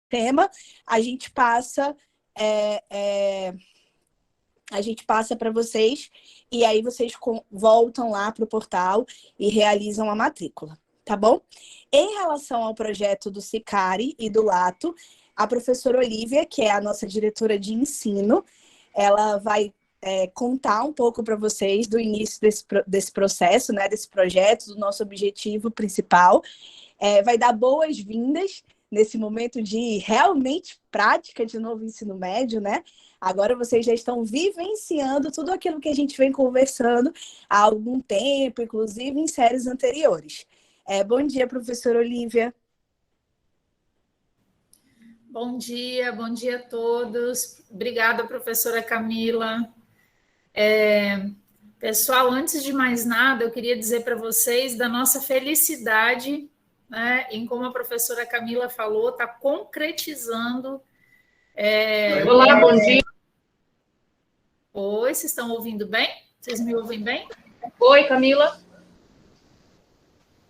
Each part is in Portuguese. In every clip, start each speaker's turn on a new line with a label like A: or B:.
A: tema, a gente passa para vocês e aí vocês voltam lá para o portal e realizam a matrícula, tá bom? Em relação ao projeto do Sicari e do Lato, a professora Olivia, que é a nossa diretora de ensino, ela vai contar um pouco para vocês do início desse processo, né, desse projeto, do nosso objetivo principal. Vai dar boas-vindas nesse momento de realmente prática de novo ensino médio, né? Agora vocês já estão vivenciando tudo aquilo que a gente vem conversando há algum tempo, inclusive em séries anteriores. Bom dia, professora Olivia.
B: Bom dia a todos. Obrigada, professora Camila. Pessoal, antes de mais nada, eu queria dizer para vocês da nossa felicidade, né, em como a professora Camila falou, está concretizando.
C: Olá, bom dia.
B: Oi, vocês estão ouvindo bem? Vocês me ouvem bem?
C: Oi, Camila.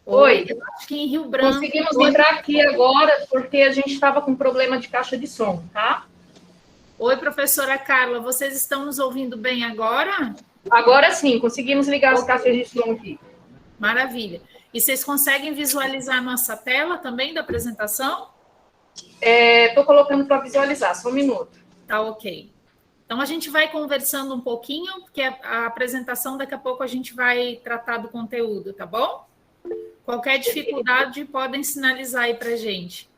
C: Oi.
B: Eu acho que em Rio Branco...
C: Conseguimos entrar aqui agora porque a gente estava com problema de caixa de som, tá?
B: Oi, professora Carla, vocês estão nos ouvindo bem agora?
C: Agora sim, conseguimos ligar as caixas de som aqui.
B: Maravilha. E vocês conseguem visualizar a nossa tela também da apresentação?
C: Estou colocando para visualizar, só um minuto.
B: Tá ok. Então, a gente vai conversando um pouquinho, porque a apresentação, daqui a pouco, a gente vai tratar do conteúdo, tá bom? Qualquer dificuldade, podem sinalizar aí para a gente.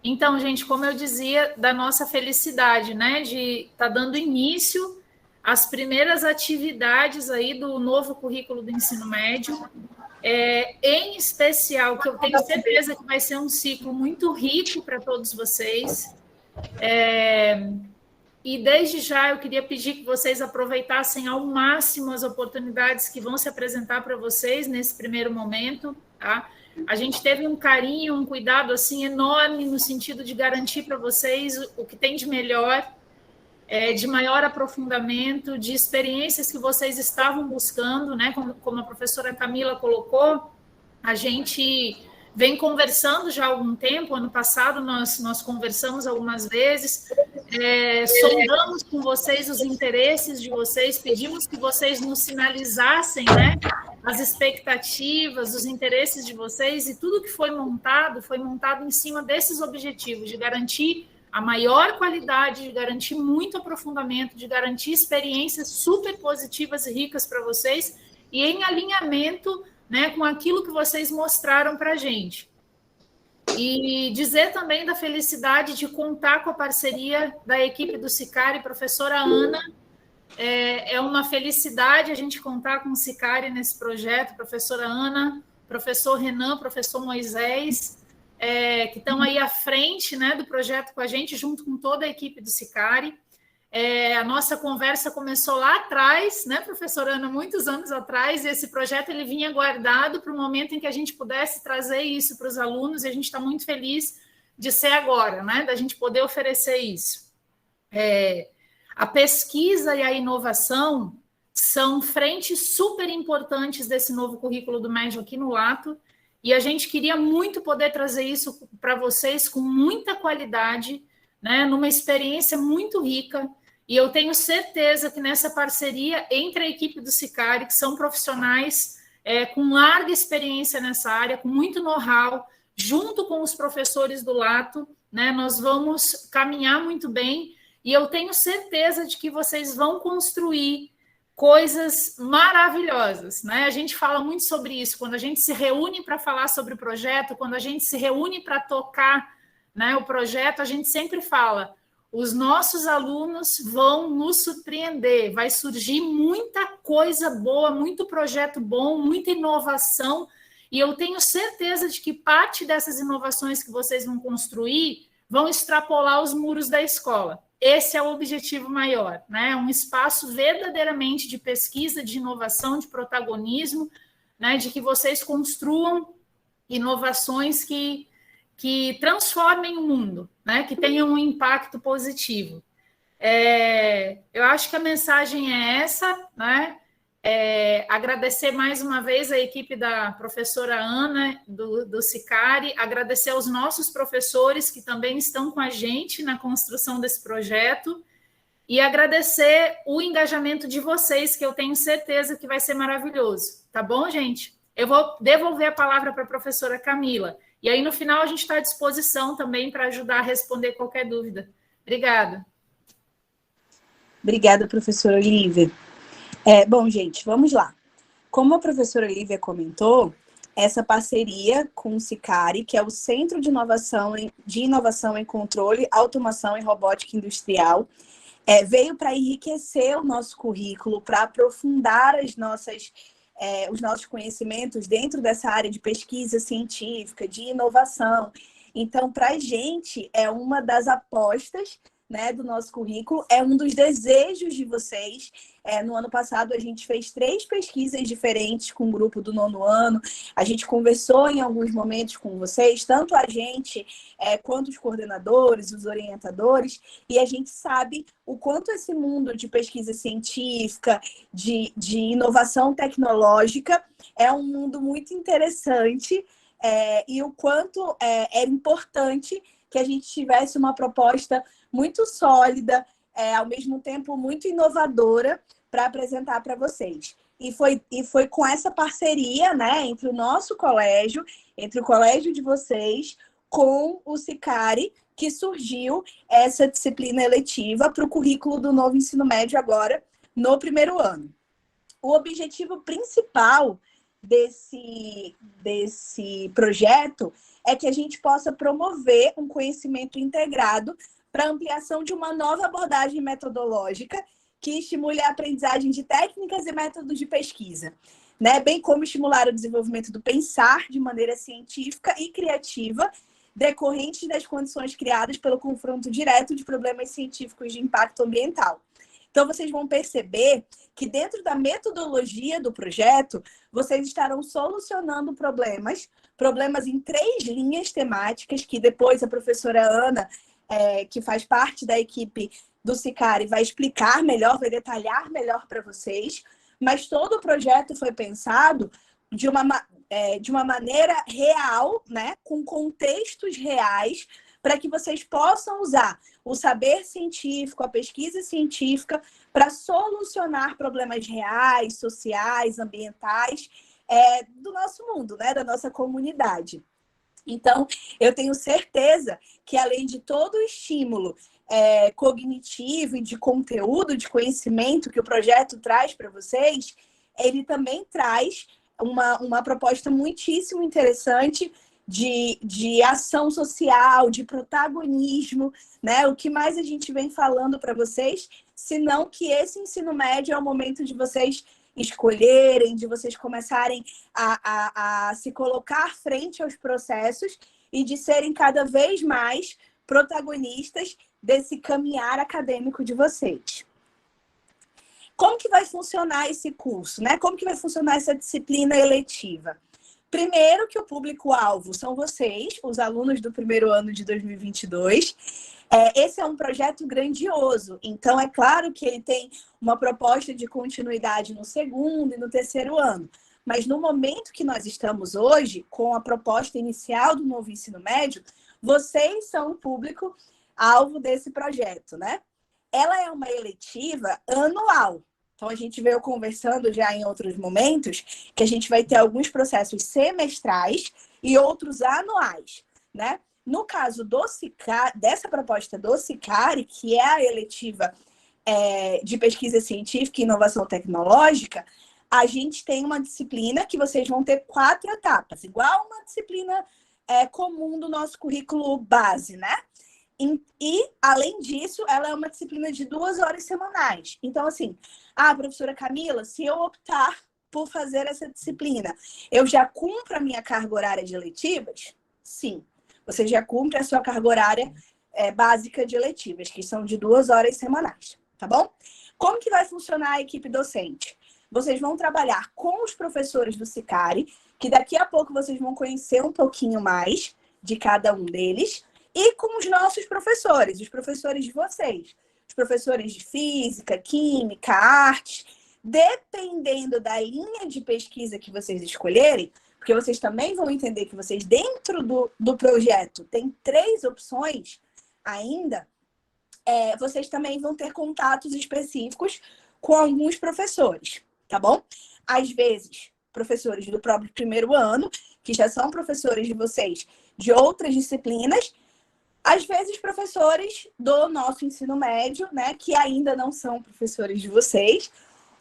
B: Então, gente, como eu dizia, da nossa felicidade, né, de estar dando início às primeiras atividades aí do novo currículo do ensino médio, em especial, que eu tenho certeza que vai ser um ciclo muito rico para todos vocês. E desde já eu queria pedir que vocês aproveitassem ao máximo as oportunidades que vão se apresentar para vocês nesse primeiro momento, tá? A gente teve um carinho, um cuidado assim enorme no sentido de garantir para vocês o que tem de melhor, de maior aprofundamento, de experiências que vocês estavam buscando, né? Como a professora Camila colocou, a gente vem conversando já há algum tempo. Ano passado nós conversamos algumas vezes, sondamos com vocês os interesses de vocês, pedimos que vocês nos sinalizassem, né, as expectativas, os interesses de vocês, e tudo que foi montado em cima desses objetivos, de garantir a maior qualidade, de garantir muito aprofundamento, de garantir experiências super positivas e ricas para vocês, e em alinhamento, né, com aquilo que vocês mostraram para a gente. E dizer também da felicidade de contar com a parceria da equipe do Sicari, professora Ana. É uma felicidade a gente contar com o Sicari nesse projeto, professora Ana, professor Renan, professor Moisés, que estão aí à frente, né, do projeto com a gente, junto com toda a equipe do Sicari. A nossa conversa começou lá atrás, né, professora Ana, muitos anos atrás, e esse projeto ele vinha guardado para o momento em que a gente pudesse trazer isso para os alunos, e a gente está muito feliz de ser agora, né, da gente poder oferecer isso. A pesquisa e a inovação são frentes super importantes desse novo currículo do médio aqui no Lato, e a gente queria muito poder trazer isso para vocês com muita qualidade, né, numa experiência muito rica. E eu tenho certeza que nessa parceria entre a equipe do Sicari, que são profissionais com larga experiência nessa área, com muito know-how, junto com os professores do Lato, né, nós vamos caminhar muito bem, e eu tenho certeza de que vocês vão construir coisas maravilhosas, né? A gente fala muito sobre isso, quando a gente se reúne para falar sobre o projeto, quando a gente se reúne para tocar, né, o projeto, a gente sempre fala: os nossos alunos vão nos surpreender, vai surgir muita coisa boa, muito projeto bom, muita inovação, e eu tenho certeza de que parte dessas inovações que vocês vão construir vão extrapolar os muros da escola. Esse é o objetivo maior, né? Um espaço verdadeiramente de pesquisa, de inovação, de protagonismo, né? De que vocês construam inovações que transformem o mundo, né? Que tenham um impacto positivo. Eu acho que a mensagem é essa, né? Agradecer mais uma vez a equipe da professora Ana, do Sicari, agradecer aos nossos professores que também estão com a gente na construção desse projeto e agradecer o engajamento de vocês, que eu tenho certeza que vai ser maravilhoso. Tá bom, gente? Eu vou devolver a palavra para a professora Camila. E aí, no final, a gente está à disposição também para ajudar a responder qualquer dúvida. Obrigada.
A: Obrigada, professora Olivia. Bom, gente, vamos lá. Como a professora Olivia comentou, essa parceria com o Sicari, que é o Centro de Inovação em Controle, Automação e Robótica Industrial, veio para enriquecer o nosso currículo, para aprofundar os nossos conhecimentos dentro dessa área de pesquisa científica, de inovação. Então, para a gente, é uma das apostas, né, do nosso currículo, é um dos desejos de vocês. No ano passado, a gente fez 3 pesquisas diferentes com o grupo do 9º ano. A gente conversou em alguns momentos com vocês, tanto a gente quanto os coordenadores, os orientadores, e a gente sabe o quanto esse mundo de pesquisa científica, de inovação tecnológica, é um mundo muito interessante, e o quanto é importante que a gente tivesse uma proposta muito sólida, ao mesmo tempo muito inovadora, para apresentar para vocês. E foi com essa parceria, né, entre o nosso colégio, entre o colégio de vocês, com o Sicari, que surgiu essa disciplina eletiva para o currículo do novo ensino médio agora, no 1º ano. O objetivo principal desse projeto é que a gente possa promover um conhecimento integrado para ampliação de uma nova abordagem metodológica que estimule a aprendizagem de técnicas e métodos de pesquisa, né? Bem como estimular o desenvolvimento do pensar de maneira científica e criativa, decorrentes das condições criadas pelo confronto direto de problemas científicos de impacto ambiental. Então, vocês vão perceber que dentro da metodologia do projeto, vocês estarão solucionando problemas em 3 linhas temáticas, que depois a professora Ana, que faz parte da equipe do Sicari, vai explicar melhor, vai detalhar melhor para vocês, mas todo o projeto foi pensado de uma maneira real, né, com contextos reais, para que vocês possam usar o saber científico, a pesquisa científica, para solucionar problemas reais, sociais, ambientais, do nosso mundo, né, da nossa comunidade. Então, eu tenho certeza que, além de todo o estímulo cognitivo e de conteúdo, de conhecimento que o projeto traz para vocês, ele também traz uma proposta muitíssimo interessante de ação social, de protagonismo, né? O que mais a gente vem falando para vocês, senão que esse ensino médio é o momento de vocês escolherem, de vocês começarem a se colocar frente aos processos e de serem cada vez mais protagonistas desse caminhar acadêmico de vocês. Como que vai funcionar esse curso, né? Como que vai funcionar essa disciplina eletiva? Primeiro que o público-alvo são vocês, os alunos do 1º ano de 2022. Esse é um projeto grandioso, então é claro que ele tem uma proposta de continuidade no 2º e no 3º ano. Mas no momento que nós estamos hoje, com a proposta inicial do novo ensino médio, vocês são o público-alvo desse projeto, né? Ela é uma eletiva anual. Então, a gente veio conversando já em outros momentos que a gente vai ter alguns processos semestrais e outros anuais, né? No caso do Sicari, dessa proposta do Sicari, que é a eletiva de pesquisa científica e inovação tecnológica, a gente tem uma disciplina que vocês vão ter 4 etapas, igual uma disciplina comum do nosso currículo base, né? E, além disso, ela é uma disciplina de 2 horas semanais. Então, assim, professora Camila, se eu optar por fazer essa disciplina, eu já cumpro a minha carga horária de eletivas? Sim, você já cumpre a sua carga horária básica de eletivas, que são de 2 horas semanais, tá bom? Como que vai funcionar a equipe docente? Vocês vão trabalhar com os professores do Sicari, que daqui a pouco vocês vão conhecer um pouquinho mais de cada um deles, e com os nossos professores, os professores de vocês, os professores de física, química, artes, Dependendo da linha de pesquisa que vocês escolherem, porque vocês também vão entender que vocês, dentro do projeto, tem 3 opções ainda, vocês também vão ter contatos específicos com alguns professores, tá bom? Às vezes, professores do próprio primeiro ano, que já são professores de vocês de outras disciplinas, às vezes professores do nosso ensino médio, né, que ainda não são professores de vocês,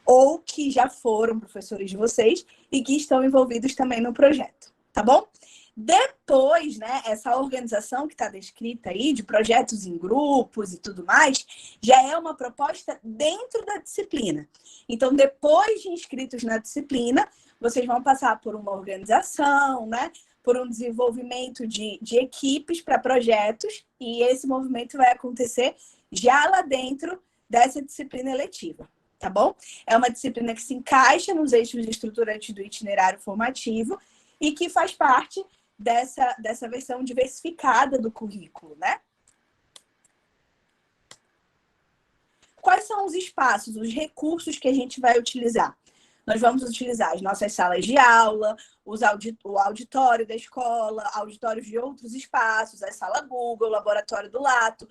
A: ou que já foram professores de vocês e que estão envolvidos também no projeto, tá bom? Depois, né, essa organização que está descrita aí, de projetos em grupos e tudo mais, já é uma proposta dentro da disciplina. Então, depois de inscritos na disciplina, vocês vão passar por uma organização, né, por um desenvolvimento de equipes para projetos, e esse movimento vai acontecer já lá dentro dessa disciplina eletiva, tá bom? É uma disciplina que se encaixa nos eixos estruturantes do itinerário formativo e que faz parte dessa versão diversificada do currículo, né? Quais são os espaços, os recursos que a gente vai utilizar? Nós vamos utilizar as nossas salas de aula, o auditório da escola, auditórios de outros espaços, a sala Google, o laboratório do Lato,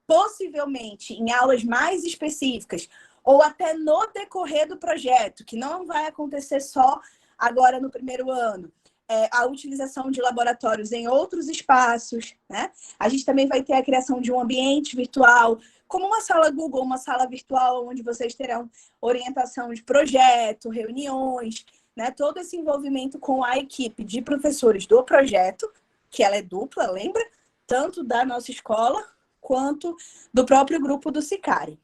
A: possivelmente em aulas mais específicas, ou até no decorrer do projeto, que não vai acontecer só agora no primeiro ano. A utilização de laboratórios em outros espaços, né? A gente também vai ter a criação de um ambiente virtual, como uma sala Google, uma sala virtual, onde vocês terão orientação de projeto, reuniões, né? Todo esse envolvimento com a equipe de professores do projeto, que ela é dupla, lembra? Tanto da nossa escola, quanto do próprio grupo do Sicari.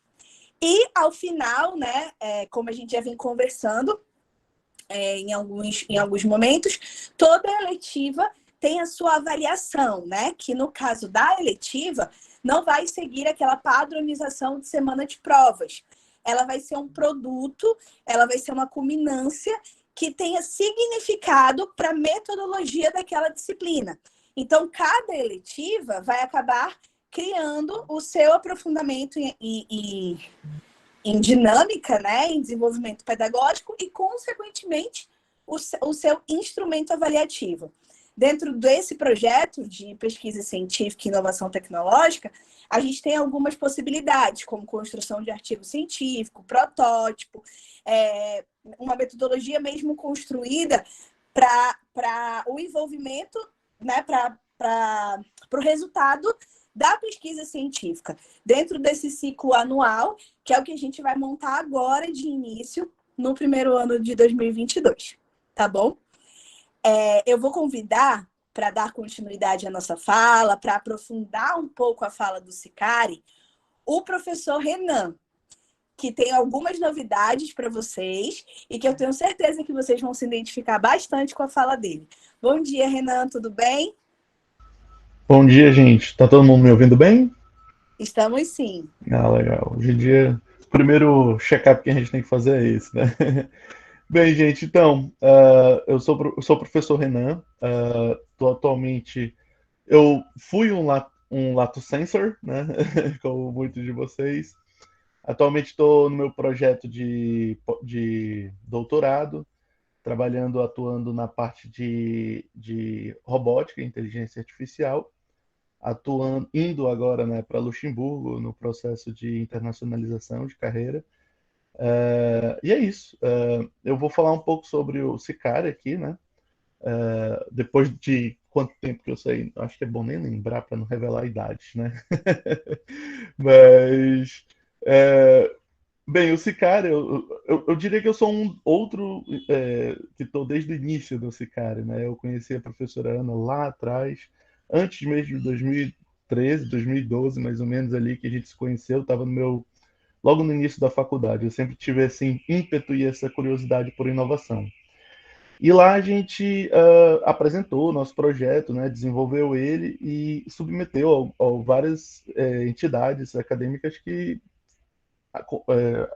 A: E, ao final, né, como a gente já vem conversando, em alguns momentos, toda eletiva tem a sua avaliação, né? Que no caso da eletiva, não vai seguir aquela padronização de semana de provas. Ela vai ser um produto, ela vai ser uma culminância que tenha significado para a metodologia daquela disciplina. Então, cada eletiva vai acabar criando o seu aprofundamento em dinâmica, né, em desenvolvimento pedagógico e, consequentemente, o seu instrumento avaliativo. Dentro desse projeto de pesquisa científica e inovação tecnológica, a gente tem algumas possibilidades, como construção de artigo científico, protótipo, uma metodologia mesmo construída para o envolvimento, né, para o resultado da pesquisa científica, dentro desse ciclo anual, que é o que a gente vai montar agora de início, no primeiro ano de 2022, tá bom? Eu vou convidar, para dar continuidade à nossa fala, para aprofundar um pouco a fala do Sicari, o professor Renan, que tem algumas novidades para vocês e que eu tenho certeza que vocês vão se identificar bastante com a fala dele. Bom dia, Renan, tudo bem?
D: Bom dia, gente. Tá todo mundo me ouvindo bem?
A: Estamos sim.
D: Ah, legal. Hoje em dia, o primeiro check-up que a gente tem que fazer é esse, né? Bem, gente, então, eu sou o professor Renan. Atualmente, eu fui um Lato Sensor, né? Como muitos de vocês. Atualmente estou no meu projeto de doutorado, atuando na parte de robótica e inteligência artificial. Indo agora, né, para Luxemburgo no processo de internacionalização de carreira. E é isso. Eu vou falar um pouco sobre o Sicari aqui, né? Depois de quanto tempo que eu saí, acho que é bom nem lembrar para não revelar a idade, né? Mas, bem, o Sicari, eu diria que eu sou um outro que estou desde o início do Sicari, né? Eu conheci a professora Ana lá atrás, antes mesmo de 2013, 2012, mais ou menos ali que a gente se conheceu, estava logo no início da faculdade. Eu sempre tive esse ímpeto e essa curiosidade por inovação. E lá a gente apresentou o nosso projeto, né, desenvolveu ele e submeteu a várias entidades acadêmicas que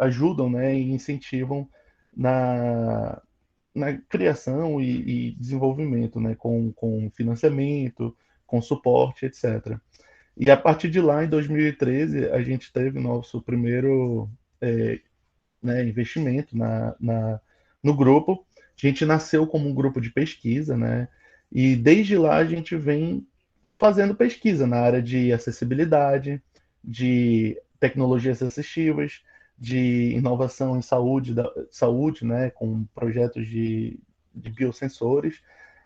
D: ajudam, né, e incentivam na criação e desenvolvimento, né, com financiamento, com suporte, etc. E a partir de lá, em 2013, a gente teve o nosso primeiro né, investimento no grupo. A gente nasceu como um grupo de pesquisa, né? E desde lá a gente vem fazendo pesquisa na área de acessibilidade, de tecnologias assistivas, de inovação em saúde, né, com projetos de biosensores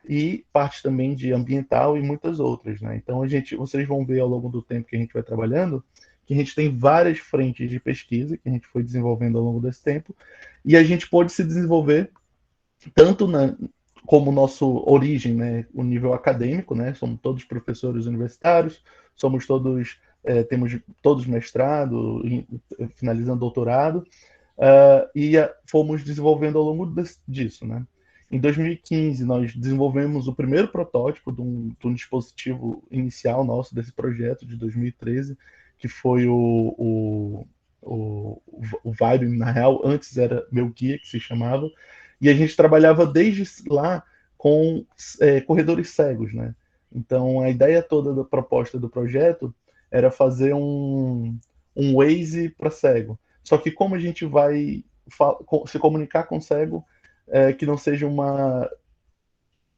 D: e parte também de ambiental e muitas outras, né? Então vocês vão ver ao longo do tempo que a gente vai trabalhando que a gente tem várias frentes de pesquisa que a gente foi desenvolvendo ao longo desse tempo e a gente pôde se desenvolver tanto como nossa origem, né, o nível acadêmico, né, somos todos professores universitários, somos todos temos todos mestrado, finalizando doutorado, e fomos desenvolvendo ao longo disso, né. Em 2015, nós desenvolvemos o primeiro protótipo de um dispositivo inicial nosso desse projeto de 2013, que foi o Vibe, na real, antes era Meu Guia, que se chamava, e a gente trabalhava desde lá com corredores cegos, né? Então, a ideia toda da proposta do projeto era fazer um Waze para cego. Só que como a gente vai se comunicar com cego, que não seja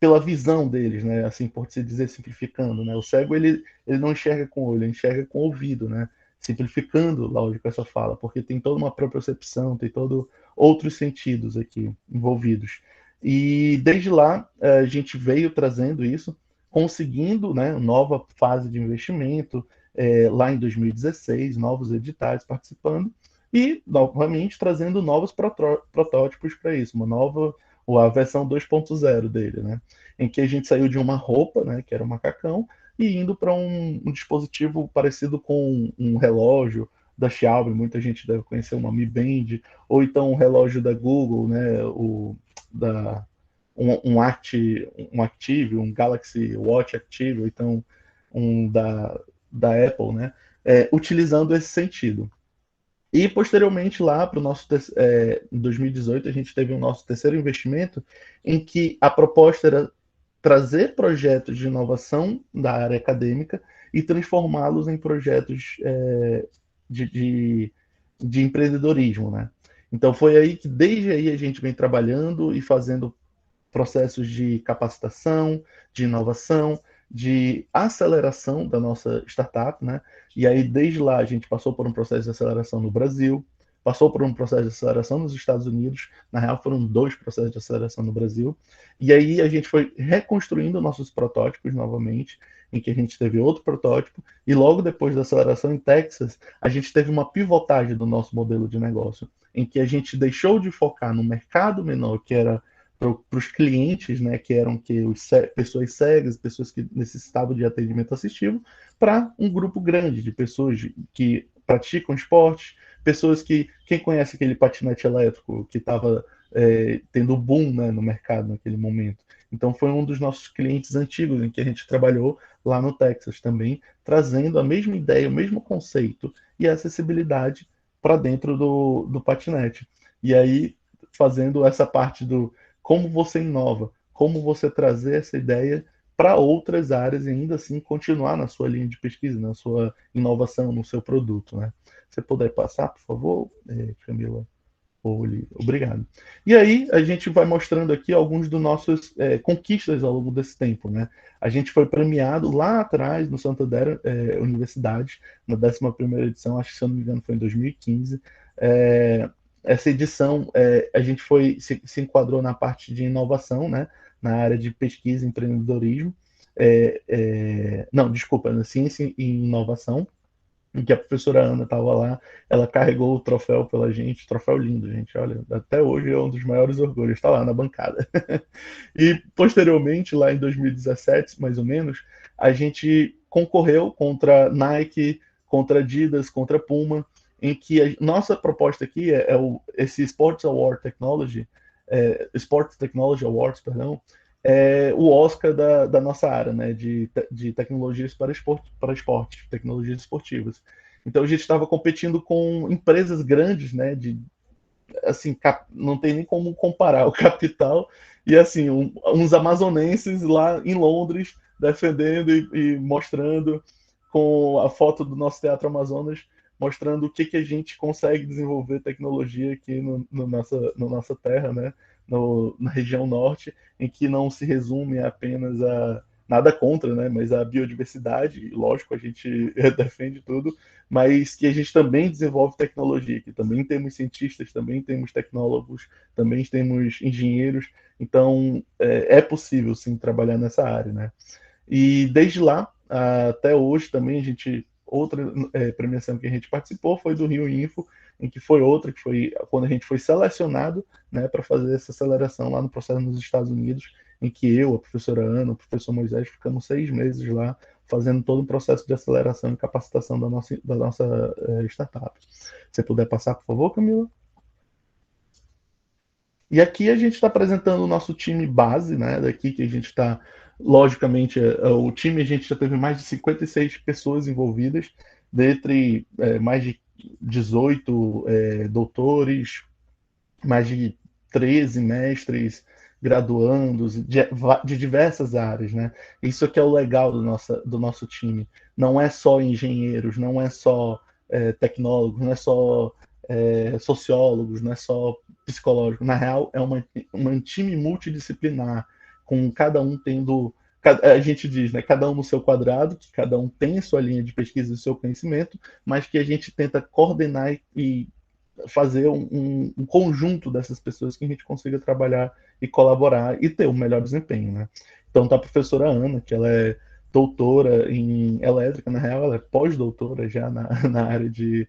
D: pela visão deles, né? Assim, por se dizer, simplificando, né? O cego, ele não enxerga com o olho, ele enxerga com o ouvido, né? Simplificando, lógico, essa fala, porque tem toda uma propriocepção, tem todo outros sentidos aqui envolvidos. E desde lá, a gente veio trazendo isso, conseguindo, né, nova fase de investimento, lá em 2016, novos editais participando, e, novamente, trazendo novos protótipos para isso, a versão 2.0 dele, né? Em que a gente saiu de uma roupa, né, que era um macacão, e indo para um dispositivo parecido com um relógio da Xiaomi, muita gente deve conhecer uma Mi Band, ou então um relógio da Google, né, um Active, um Galaxy Watch Active, ou então um da Apple, né, utilizando esse sentido. E, posteriormente, lá para o nosso em 2018, a gente teve o nosso terceiro investimento, em que a proposta era trazer projetos de inovação da área acadêmica e transformá-los em projetos de empreendedorismo, né? Então, foi aí que, desde aí, a gente vem trabalhando e fazendo processos de capacitação, de inovação, de aceleração da nossa startup, né? E aí, desde lá, a gente passou por um processo de aceleração no Brasil, passou por um processo de aceleração nos Estados Unidos, na real foram 2 processos de aceleração no Brasil, e aí a gente foi reconstruindo nossos protótipos novamente, em que a gente teve outro protótipo, e logo depois da aceleração em Texas, a gente teve uma pivotagem do nosso modelo de negócio, em que a gente deixou de focar no mercado menor, que era para os clientes, né, que eram pessoas cegas, pessoas que necessitavam de atendimento assistivo, para um grupo grande de pessoas que praticam esporte, pessoas quem conhece aquele patinete elétrico que estava tendo boom, né, no mercado naquele momento. Então foi um dos nossos clientes antigos em que a gente trabalhou lá no Texas também, trazendo a mesma ideia, o mesmo conceito e a acessibilidade para dentro do patinete. E aí fazendo essa parte do como você inova, como você trazer essa ideia para outras áreas e ainda assim continuar na sua linha de pesquisa, na sua inovação, no seu produto, né? Se puder passar, por favor, Camila. Obrigado. E aí a gente vai mostrando aqui alguns dos nossos conquistas ao longo desse tempo, né? A gente foi premiado lá atrás no Santander Universidade, na 11ª edição, acho que se eu não me engano foi em 2015. Essa edição a gente se enquadrou na parte de inovação, né? Na área de pesquisa e empreendedorismo. Não, desculpa, na ciência e inovação, em que a professora Ana estava lá, ela carregou o troféu pela gente, troféu lindo, gente, olha, até hoje é um dos maiores orgulhos, está lá na bancada. E, posteriormente, lá em 2017, mais ou menos, a gente concorreu contra Nike, contra Adidas, contra Puma, em que a nossa proposta aqui esse Sports Award Technology, Sports Technology Awards, perdão, o Oscar da nossa área, né, de tecnologias para esporte, tecnologias esportivas. Então a gente estava competindo com empresas grandes, né, assim, não tem nem como comparar o capital, e assim, uns amazonenses lá em Londres defendendo e mostrando com a foto do nosso Teatro Amazonas mostrando o que a gente consegue desenvolver tecnologia aqui no nossa terra, né? Na região norte, em que não se resume apenas a nada contra, né? Mas a biodiversidade, lógico, a gente defende tudo, mas que a gente também desenvolve tecnologia, que também temos cientistas, também temos tecnólogos, também temos engenheiros, então é possível sim trabalhar nessa área, né? E desde lá até hoje também a gente outra premiação que a gente participou foi do Rio Info, em que foi outra que foi quando a gente foi selecionado, né, para fazer essa aceleração lá no processo nos Estados Unidos, em que eu, a professora Ana, o professor Moisés ficamos 6 meses lá fazendo todo o processo de aceleração e capacitação da nossa startup. Se puder passar, por favor, Camila. E aqui a gente está apresentando o nosso time base, né? Daqui que a gente está, logicamente, o time a gente já teve mais de 56 pessoas envolvidas, dentre mais de 18 doutores, mais de 13 mestres, graduandos, de diversas áreas, né? Isso aqui é o legal do nosso time. Não é só engenheiros, não é só tecnólogos, não é só sociólogos, não é só psicológico. Na real, é um time multidisciplinar, com cada um tendo. A gente diz, né? Cada um no seu quadrado, que cada um tem a sua linha de pesquisa e o seu conhecimento, mas que a gente tenta coordenar e fazer um conjunto dessas pessoas que a gente consiga trabalhar e colaborar e ter um melhor desempenho, né? Então tá a professora Ana, que ela é doutora em elétrica, na real ela é pós-doutora já na área de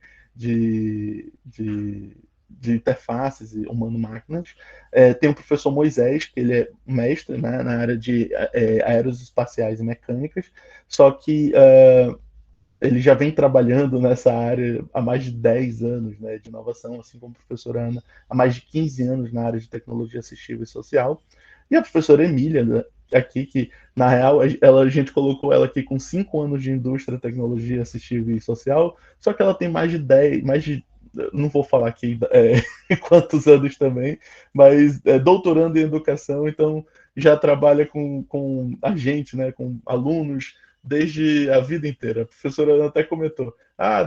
D: interfaces e humano-máquinas. Tem o professor Moisés, que ele é mestre, né, na área de aeroespaciais e mecânicas, só que ele já vem trabalhando nessa área há mais de 10 anos, né, de inovação, assim como a professora Ana, há mais de 15 anos na área de tecnologia assistiva e social. E a professora Emília, né, aqui, que na real a gente colocou ela aqui com 5 anos de indústria, tecnologia assistiva e social, só que ela tem mais de 10, não vou falar aqui quantos anos também, mas doutorando em educação, então já trabalha com a gente, né, com alunos, desde a vida inteira. A professora Ana até comentou,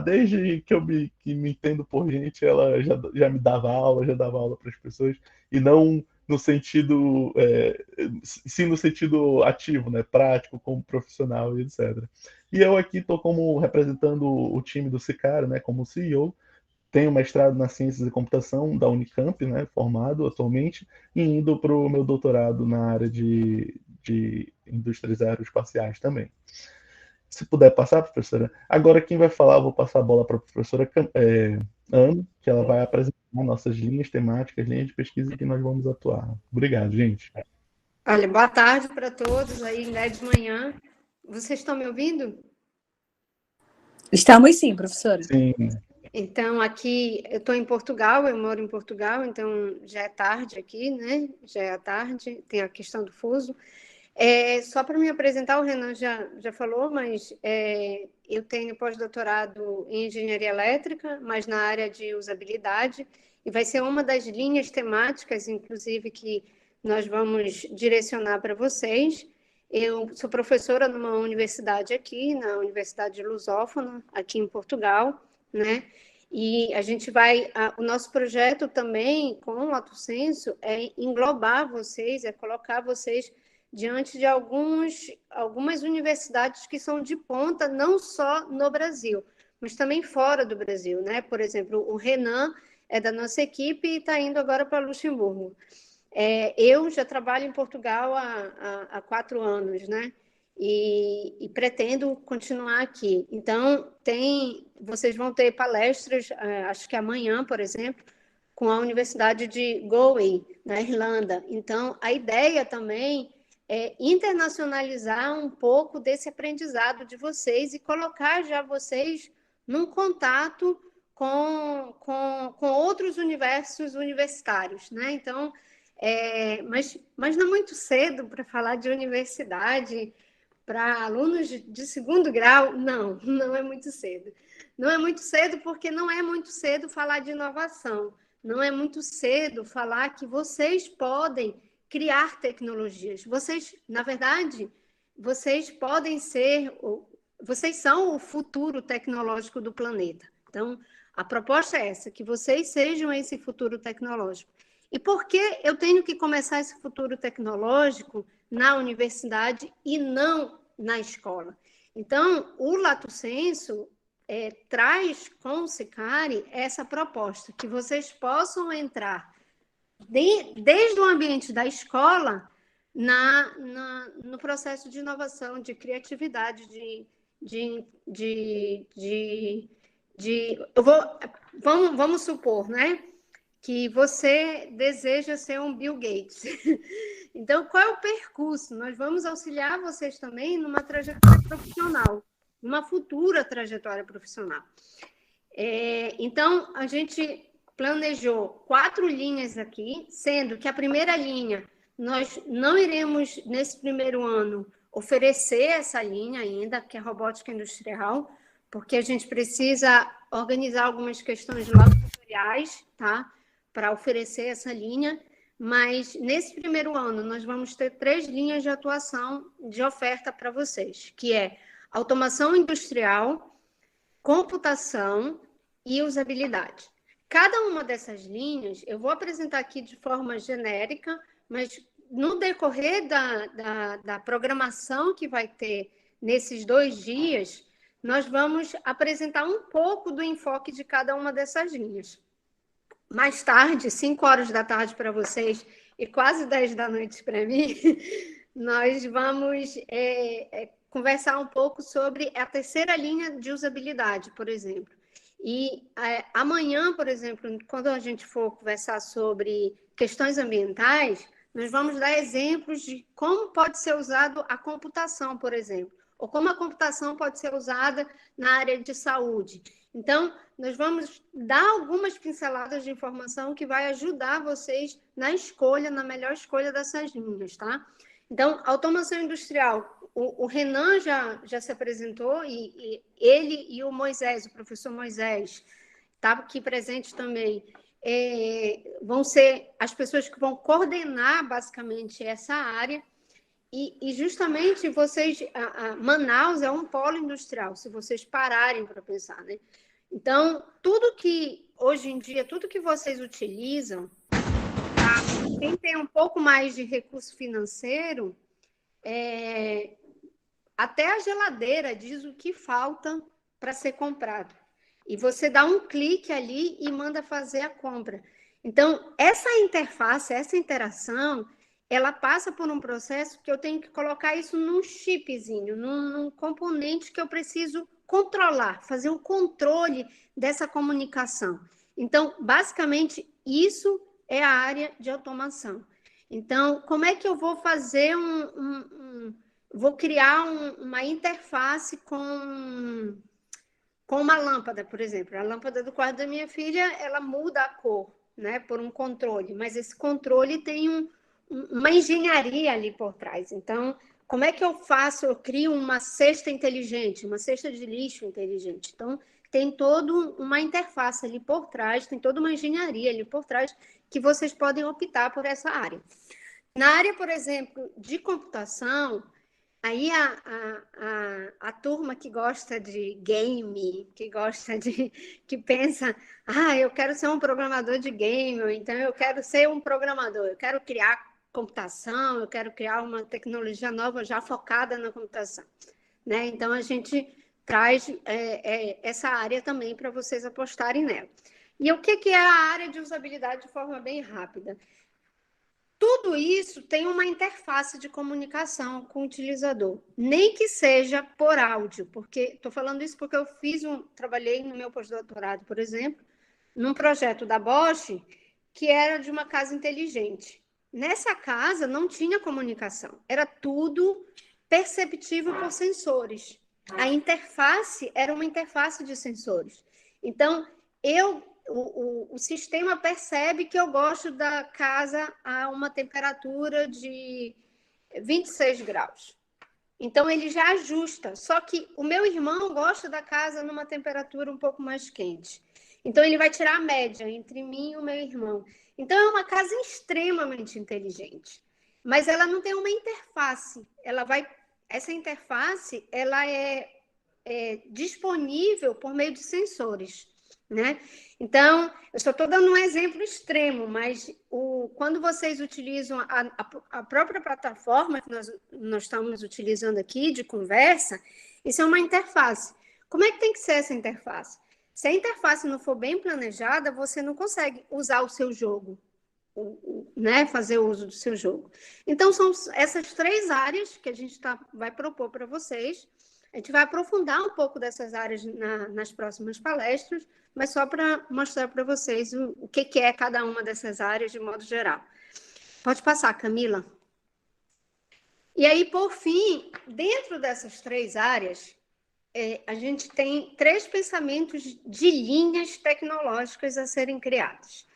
D: desde que me entendo por gente, ela já me dava aula, já dava aula para as pessoas, e não no sentido, sim no sentido ativo, né, prático, como profissional e etc. E eu aqui estou como representando o time do Sicari, né, como CEO, tenho mestrado na Ciências da Computação da Unicamp, né, formado atualmente, e indo para o meu doutorado na área de indústrias aeroespaciais também. Se puder passar, professora. Agora quem vai falar, eu vou passar a bola para a professora Ana, que ela vai apresentar nossas linhas temáticas, linhas de pesquisa que nós vamos atuar. Obrigado, gente.
E: Olha, boa tarde para todos aí, né, de manhã. Vocês estão me ouvindo?
A: Estamos sim, professora.
D: Sim.
E: Então, aqui, eu estou em Portugal, eu moro em Portugal, então já é tarde aqui, né? Já é a tarde, tem a questão do fuso. Só para me apresentar, o Renan já falou, mas eu tenho pós-doutorado em engenharia elétrica, mas na área de usabilidade, e vai ser uma das linhas temáticas, inclusive, que nós vamos direcionar para vocês. Eu sou professora numa universidade aqui, na Universidade Lusófona, aqui em Portugal, né? E a gente o nosso projeto também, com o Lato Sensu, é englobar vocês, é colocar vocês diante de algumas universidades que são de ponta, não só no Brasil, mas também fora do Brasil, né? Por exemplo, o Renan é da nossa equipe e está indo agora para Luxemburgo. Eu já trabalho em Portugal há 4 anos, né? E pretendo continuar aqui. Então, vocês vão ter palestras, acho que amanhã, por exemplo, com a Universidade de Galway, na Irlanda. Então, a ideia também é internacionalizar um pouco desse aprendizado de vocês e colocar já vocês num contato com outros universos universitários, né? Então, mas não é muito cedo para falar de universidade para alunos de segundo grau, não é muito cedo. Não é muito cedo porque não é muito cedo falar de inovação. Não é muito cedo falar que vocês podem criar tecnologias. Vocês, na verdade, vocês são o futuro tecnológico do planeta. Então, a proposta é essa, que vocês sejam esse futuro tecnológico. E por que eu tenho que começar esse futuro tecnológico na universidade e não na escola? Então, o Lato Sensu traz com o Sicari essa proposta, que vocês possam entrar desde o ambiente da escola no processo de inovação, de criatividade, vamos supor, né, que você deseja ser um Bill Gates. Então, qual é o percurso? Nós vamos auxiliar vocês também numa trajetória profissional, uma futura trajetória profissional. Então, a gente planejou 4 linhas aqui, sendo que a primeira linha, nós não iremos, nesse primeiro ano, oferecer essa linha ainda, que é robótica industrial, porque a gente precisa organizar algumas questões laboratoriais, tá? Para oferecer essa linha, mas nesse primeiro ano nós vamos ter 3 linhas de atuação de oferta para vocês, que é automação industrial, computação e usabilidade. Cada uma dessas linhas, eu vou apresentar aqui de forma genérica, mas no decorrer da programação que vai ter nesses 2 dias, nós vamos apresentar um pouco do enfoque de cada uma dessas linhas. Mais tarde, 5 horas da tarde para vocês e quase 10 da noite para mim, nós vamos conversar um pouco sobre a terceira linha de usabilidade, por exemplo. E amanhã, por exemplo, quando a gente for conversar sobre questões ambientais, nós vamos dar exemplos de como pode ser usado a computação, por exemplo, ou como a computação pode ser usada na área de saúde. Então, nós vamos dar algumas pinceladas de informação que vai ajudar vocês na escolha, na melhor escolha dessas linhas, tá? Então, automação industrial, o Renan já se apresentou, e ele e o Moisés, o professor Moisés, está aqui presente também, vão ser as pessoas que vão coordenar, basicamente, essa área. E justamente vocês, Manaus é um polo industrial, se vocês pararem para pensar, né? Então, tudo que, hoje em dia, tudo que vocês utilizam, quem tem um pouco mais de recurso financeiro, até a geladeira diz o que falta para ser comprado. E você dá um clique ali e manda fazer a compra. Então, essa interface, essa interação, ela passa por um processo que eu tenho que colocar isso num chipzinho, num componente que eu preciso controlar, fazer um controle dessa comunicação. Então, basicamente, isso é a área de automação. Então, como é que eu vou fazer vou criar uma interface com uma lâmpada, por exemplo. A lâmpada do quarto da minha filha, ela muda a cor, né, por um controle, mas esse controle tem uma engenharia ali por trás. Então, como é que eu faço? Eu crio uma cesta inteligente, uma cesta de lixo inteligente. Então, tem toda uma interface ali por trás, tem toda uma engenharia ali por trás que vocês podem optar por essa área. Na área, por exemplo, de computação, aí a turma que gosta de game, que pensa, eu quero ser um programador de game, ou então eu quero ser um programador, eu quero criar computação, eu quero criar uma tecnologia nova já focada na computação, né? Então, a gente traz essa área também para vocês apostarem nela. E o que é a área de usabilidade de forma bem rápida? Tudo isso tem uma interface de comunicação com o utilizador, nem que seja por áudio, porque estou falando isso porque eu trabalhei no meu pós-doutorado, por exemplo, num projeto da Bosch, que era de uma casa inteligente. Nessa casa não tinha comunicação, era tudo perceptível por sensores. A interface era uma interface de sensores. Então, o sistema percebe que eu gosto da casa a uma temperatura de 26 graus. Então, ele já ajusta. Só que o meu irmão gosta da casa numa temperatura um pouco mais quente. Então, ele vai tirar a média entre mim e o meu irmão. Então, é uma casa extremamente inteligente. Mas ela não tem uma interface. Essa interface ela é disponível por meio de sensores. né? Então, eu só estou dando um exemplo extremo, mas quando vocês utilizam a própria plataforma que nós estamos utilizando aqui de conversa, isso é uma interface. Como é que tem que ser essa interface? Se a interface não for bem planejada, você não consegue usar o seu jogo, né? Fazer uso do seu jogo. Então, são essas 3 áreas que a gente vai propor para vocês. A gente vai aprofundar um pouco dessas áreas nas próximas palestras, mas só para mostrar para vocês o que é cada uma dessas áreas de modo geral. Pode passar, Camila. E aí, por fim, dentro dessas 3 áreas, a gente tem 3 pensamentos de linhas tecnológicas a serem criadas,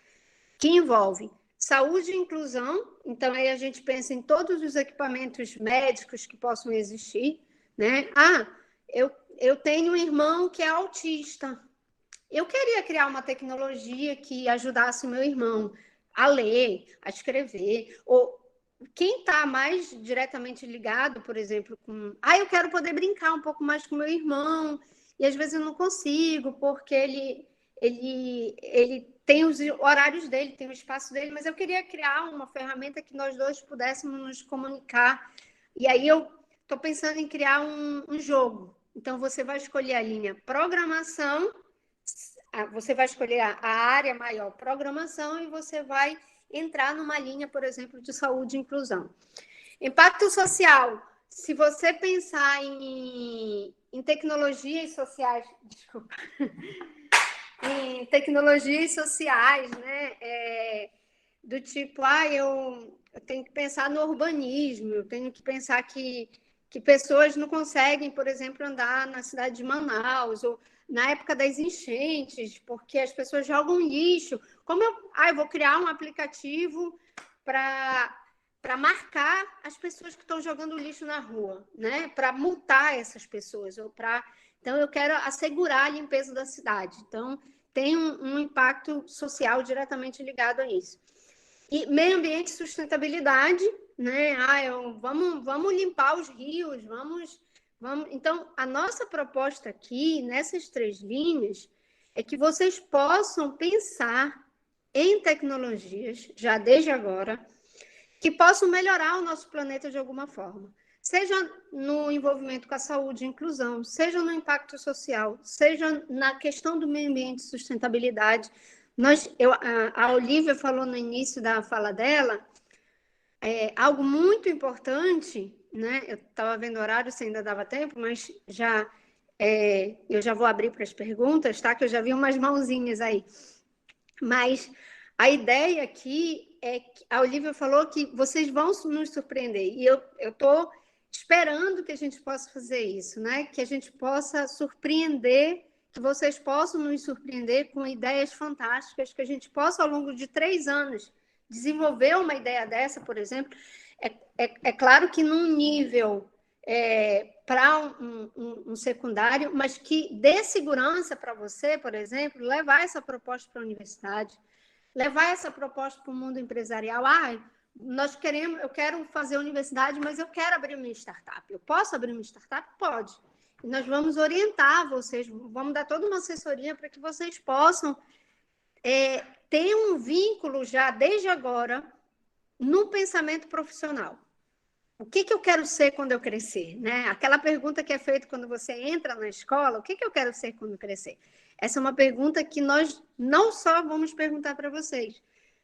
E: que envolvem saúde e inclusão. Então, aí a gente pensa em todos os equipamentos médicos que possam existir, né? Eu tenho um irmão que é autista. Eu queria criar uma tecnologia que ajudasse o meu irmão a ler, a escrever. Ou quem está mais diretamente ligado, por exemplo, com... eu quero poder brincar um pouco mais com meu irmão, e às vezes eu não consigo, porque ele tem os horários dele, tem o espaço dele, mas eu queria criar uma ferramenta que nós dois pudéssemos nos comunicar. E aí eu estou pensando em criar um jogo. Então, você vai escolher a linha programação, você vai escolher a área maior programação e você vai entrar numa linha, por exemplo, de saúde e inclusão. Impacto social. Se você pensar em tecnologias sociais, desculpa, em tecnologias sociais, né? Do tipo, eu tenho que pensar no urbanismo, eu tenho que pensar que pessoas não conseguem, por exemplo, andar na cidade de Manaus, ou na época das enchentes, porque as pessoas jogam lixo. Como eu vou criar um aplicativo para marcar as pessoas que estão jogando lixo na rua, né? Para multar essas pessoas, então eu quero assegurar a limpeza da cidade. Então, tem um impacto social diretamente ligado a isso. E meio ambiente e sustentabilidade, né? Vamos limpar os rios, vamos. Então, a nossa proposta aqui, nessas 3 linhas, é que vocês possam pensar em tecnologias, já desde agora, que possam melhorar o nosso planeta de alguma forma. Seja no envolvimento com a saúde e inclusão, seja no impacto social, seja na questão do meio ambiente e sustentabilidade. A Olivia falou no início da fala dela, algo muito importante, né? Eu estava vendo o horário, se ainda dava tempo, mas eu já vou abrir para as perguntas, tá? Que eu já vi umas mãozinhas aí. Mas a ideia aqui é que a Olivia falou que vocês vão nos surpreender. E eu estou esperando que a gente possa fazer isso, né? Que a gente possa surpreender, que vocês possam nos surpreender com ideias fantásticas, que a gente possa, ao longo de 3 anos, desenvolver uma ideia dessa, por exemplo. É claro que num nível para um secundário, mas que dê segurança para você, por exemplo, levar essa proposta para a universidade, levar essa proposta para o mundo empresarial. Eu quero fazer universidade, mas eu quero abrir uma startup. Eu posso abrir uma startup? Pode. E nós vamos orientar vocês, vamos dar toda uma assessoria para que vocês possam ter um vínculo já desde agora no pensamento profissional. O que eu quero ser quando eu crescer? Né? Aquela pergunta que é feita quando você entra na escola, o que eu quero ser quando eu crescer? Essa é uma pergunta que nós não só vamos perguntar para vocês,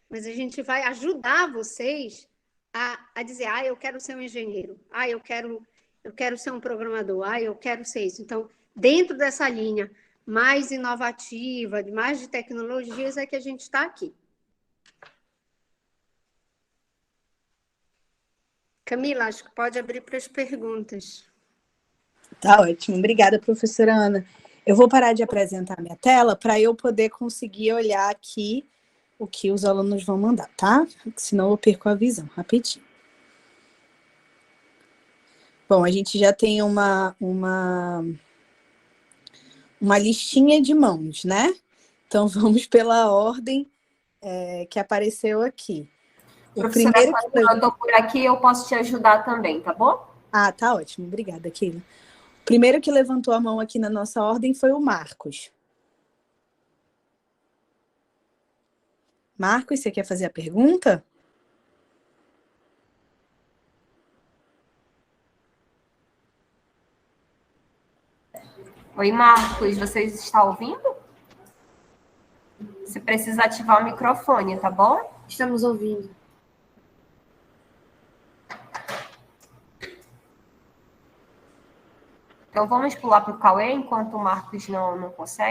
E: mas a gente vai ajudar vocês a dizer, eu quero ser um engenheiro, eu quero ser um programador, eu quero ser isso. Então, dentro dessa linha mais inovativa, mais de tecnologias, é que a gente está aqui. Camila, acho que pode abrir para as perguntas.
A: Tá ótimo. Obrigada, professora Ana. Eu vou parar de apresentar minha tela para eu poder conseguir olhar aqui o que os alunos vão mandar, tá? Senão eu perco a visão, rapidinho. Bom, a gente já tem uma listinha de mãos, né? Então, vamos pela ordem que apareceu aqui.
F: Professora, quando eu estou por aqui, eu posso te ajudar também, tá bom?
A: Tá ótimo. Obrigada, Keila. O primeiro que levantou a mão aqui na nossa ordem foi o Marcos. Marcos, você quer fazer a pergunta?
F: Oi, Marcos, você está ouvindo? Você precisa ativar o microfone, tá bom?
G: Estamos ouvindo.
F: Então, vamos pular para o Cauê, enquanto o Marcos não consegue.